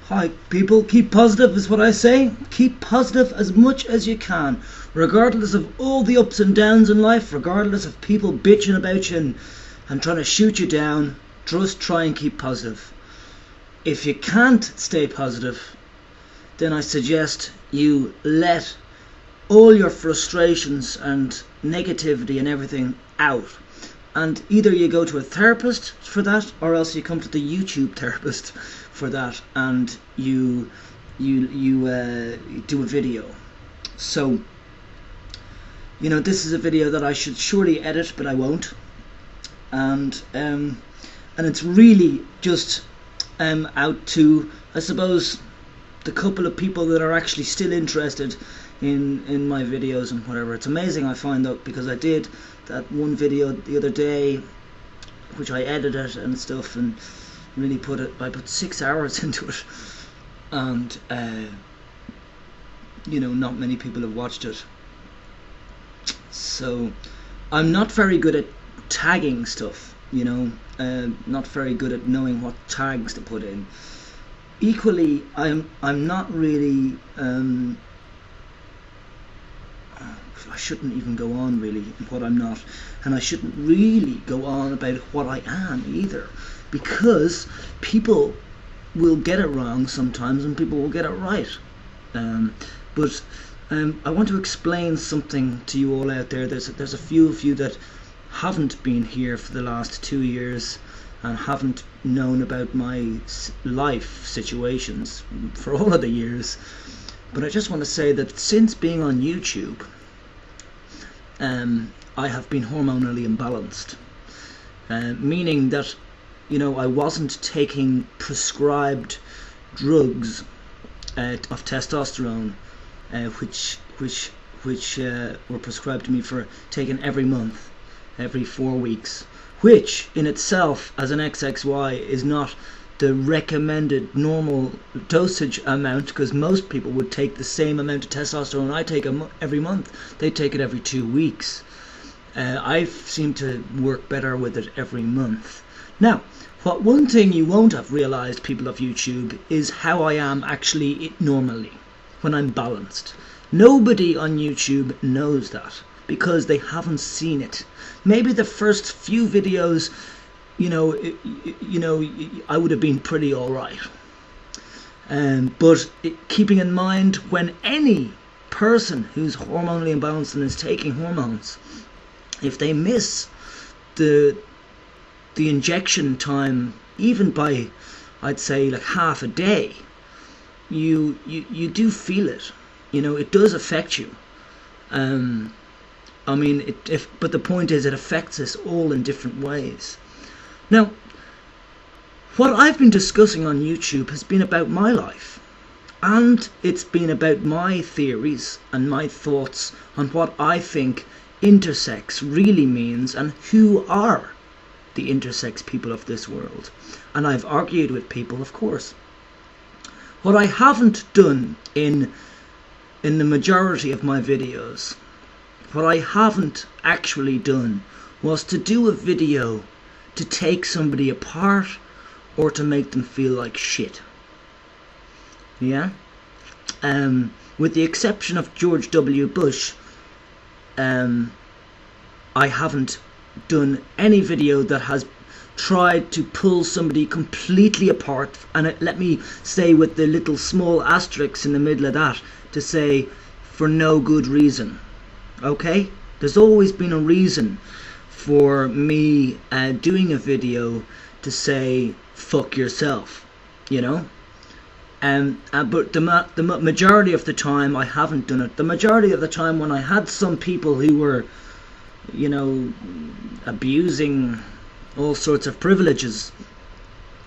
Hi people, keep positive is what I say. Keep positive as much as you can, regardless of all the ups and downs in life, regardless of people bitching about you and trying to shoot you down. Just try and keep positive. If you can't stay positive, then I suggest you let all your frustrations and negativity and everything out. And either you go to a therapist for that, or else you come to the YouTube therapist for that, and you do a video. So, this is a video that I should surely edit, but I won't. And it's really just out to, I suppose, the couple of people that are actually still interested in my videos and whatever. It's amazing, I find out, because I did that one video the other day, which I edited and stuff, and really I put 6 hours into it, and not many people have watched it. So I'm not very good at tagging stuff, not very good at knowing what tags to put in. Equally, I'm not really I shouldn't even go on really what I'm not, and I shouldn't really go on about what I am either, because people will get it wrong sometimes and people will get it right. But I want to explain something to you all out there. There's a few of you that haven't been here for the last 2 years and haven't known about my life situations for all of the years. But I just want to say that since being on YouTube, I have been hormonally imbalanced, meaning that I wasn't taking prescribed drugs of testosterone, which were prescribed to me for taking every month, every 4 weeks, which in itself as an XXY is not the recommended normal dosage amount, because most people would take the same amount of testosterone I take every month. They take it every 2 weeks. I seem to work better with it every month. Now, one thing you won't have realized, people of YouTube, is how I am actually normally when I'm balanced. Nobody on YouTube knows that because they haven't seen it. Maybe the first few videos, I would have been pretty alright. But keeping in mind, when any person who's hormonally imbalanced and is taking hormones, if they miss the injection time, even by, I'd say, like half a day, you do feel it. It does affect you. But the point is, it affects us all in different ways. Now, what I've been discussing on YouTube has been about my life, and it's been about my theories and my thoughts on what I think intersex really means and who are the intersex people of this world. And I've argued with people, of course. What I haven't done in the majority of my videos, what I haven't actually done was to do a video to take somebody apart or to make them feel like shit. Yeah? With the exception of George W. Bush, I haven't done any video that has tried to pull somebody completely apart, and let me say with the little small asterisks in the middle of that, to say for no good reason. Okay? There's always been a reason for me doing a video to say fuck yourself, but the majority of the time I haven't done it. The majority of the time when I had some people who were abusing all sorts of privileges,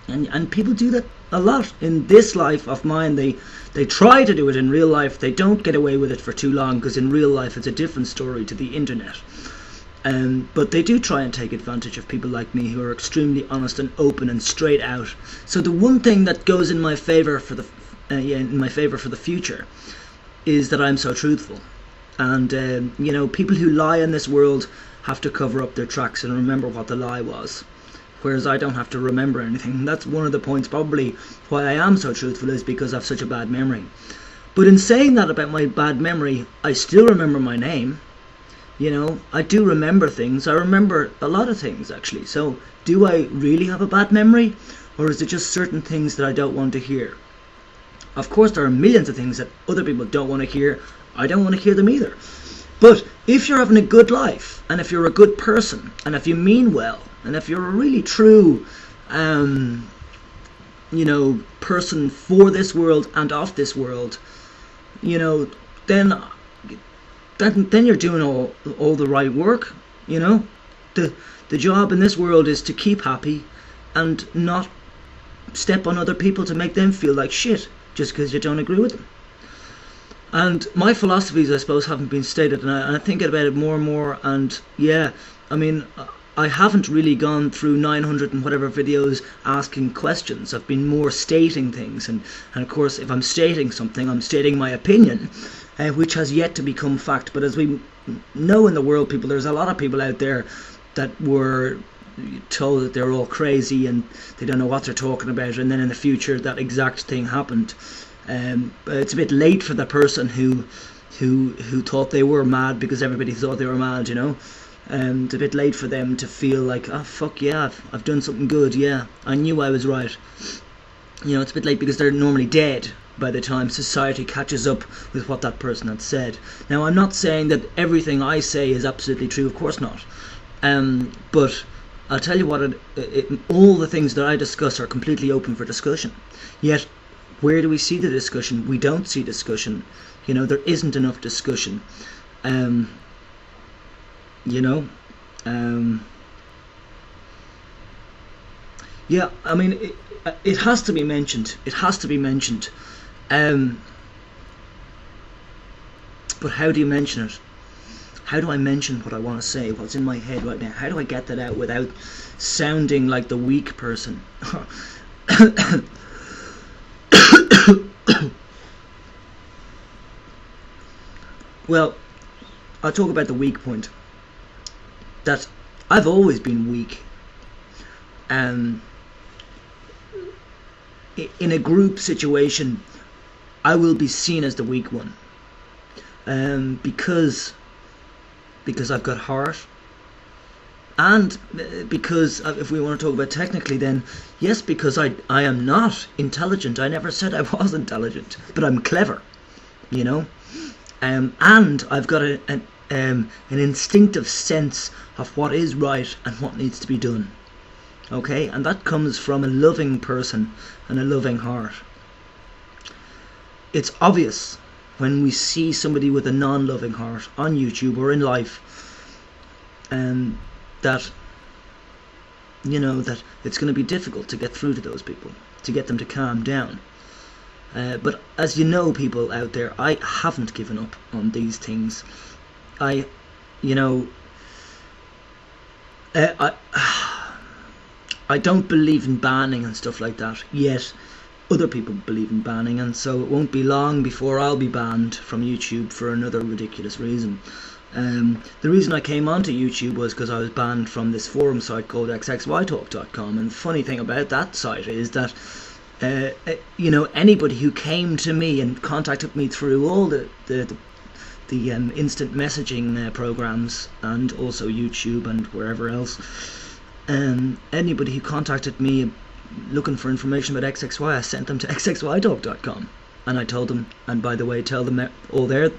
and people do that a lot in this life of mine. They try to do it in real life. They don't get away with it for too long, because in real life it's a different story to the internet. But they do try and take advantage of people like me who are extremely honest and open and straight out. So the one thing that goes in my favor for the future is that I'm so truthful. And people who lie in this world have to cover up their tracks and remember what the lie was. whereas I don't have to remember anything. And that's one of the points probably why I am so truthful, is because I have such a bad memory. But in saying that about my bad memory, I still remember my name. You know, I do remember things. I remember a lot of things, actually. So do I really have a bad memory, or is it just certain things that I don't want to hear? Of course, there are millions of things that other people don't want to hear. I don't want to hear them either. But if you're having a good life, and if you're a good person, and if you mean well, and if you're a really true, you know, person for this world and of this world, you know, then you're doing all the right work. You know, the job in this world is to keep happy and not step on other people to make them feel like shit just because you don't agree with them. And my philosophies, I suppose, haven't been stated, and I think about it more and more. And yeah, I mean, I haven't really gone through 900 and whatever videos asking questions. I've been more stating things, and of course, if I'm stating something, I'm stating my opinion, which has yet to become fact. But as we know in the world, people, there's a lot of people out there that were told that they're all crazy and they don't know what they're talking about, and then in the future that exact thing happened. But it's a bit late for the person who thought they were mad because everybody thought they were mad, you know. It's a bit late for them to feel like, oh fuck yeah, I've done something good, yeah, I knew I was right. You know, it's a bit late because they're normally dead by the time society catches up with what that person had said. Now, I'm not saying that everything I say is absolutely true, of course not. But I'll tell you what, all the things that I discuss are completely open for discussion. Yet, where do we see the discussion? We don't see discussion. You know, there isn't enough discussion. You know, yeah, I mean, it has to be mentioned. It has to be mentioned. But how do you mention it? How do I mention what I want to say, what's in my head right now? How do I get that out without sounding like the weak person? Well, I'll talk about the weak point. That I've always been weak. In a group situation, I will be seen as the weak one. Because I've got heart, and because if we want to talk about technically, then yes, because I am not intelligent. I never said I was intelligent, but I'm clever, you know, and I've got an instinctive sense of what is right and what needs to be done. Okay, and that comes from a loving person and a loving heart. It's obvious when we see somebody with a non-loving heart on YouTube or in life, that, you know, that it's going to be difficult to get through to those people, to get them to calm down. But as you know, people out there, I haven't given up on these things. I don't believe in banning and stuff like that, yet other people believe in banning, and so it won't be long before I'll be banned from YouTube for another ridiculous reason. The reason I came onto YouTube was because I was banned from this forum site called xxytalk.com, and the funny thing about that site is that you know, anybody who came to me and contacted me through all the instant messaging programs, and also YouTube and wherever else, anybody who contacted me looking for information about XXY, I sent them to xxytalk.com, and I told them, and by the way, tell them all there,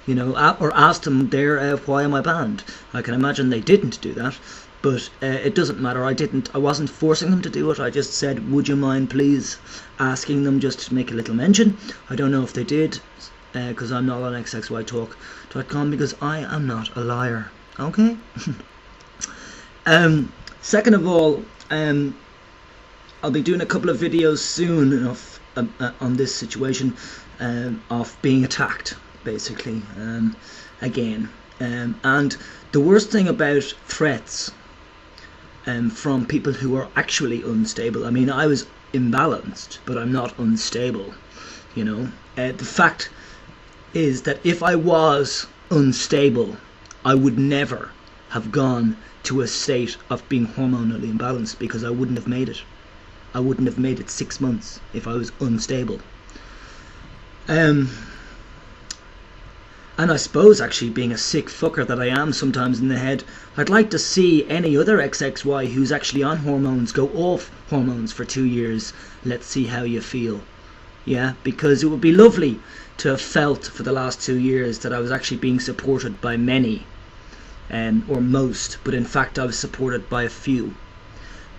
you know, or asked them there, why am I banned? I can imagine they didn't do that, but it doesn't matter. I wasn't forcing them to do it. I just said, would you mind please asking them just to make a little mention. I don't know if they did, because I'm not on xxytalk.com, because I am not a liar. Okay. Second of all, I'll be doing a couple of videos soon enough on this situation of being attacked, basically, again. And the worst thing about threats from people who are actually unstable, I mean, I was imbalanced, but I'm not unstable, you know. The fact is that if I was unstable, I would never have gone to a state of being hormonally imbalanced, because I wouldn't have made it. I wouldn't have made it 6 months if I was unstable. And I suppose, actually, being a sick fucker that I am sometimes in the head, I'd like to see any other XXY who's actually on hormones go off hormones for 2 years. Let's see how you feel. Yeah, because it would be lovely to have felt for the last 2 years that I was actually being supported by many, or most, but in fact I was supported by a few.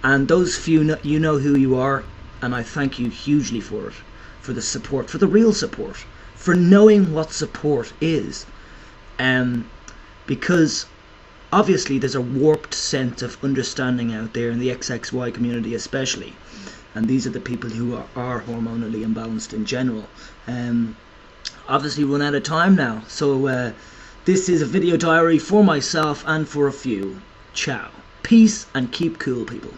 And those few, you know who you are, and I thank you hugely for it, for the support, for the real support, for knowing what support is. Because obviously there's a warped sense of understanding out there in the XXY community especially, and these are the people who are hormonally imbalanced in general. Obviously run out of time now, so this is a video diary for myself and for a few. Ciao. Peace and keep cool, people.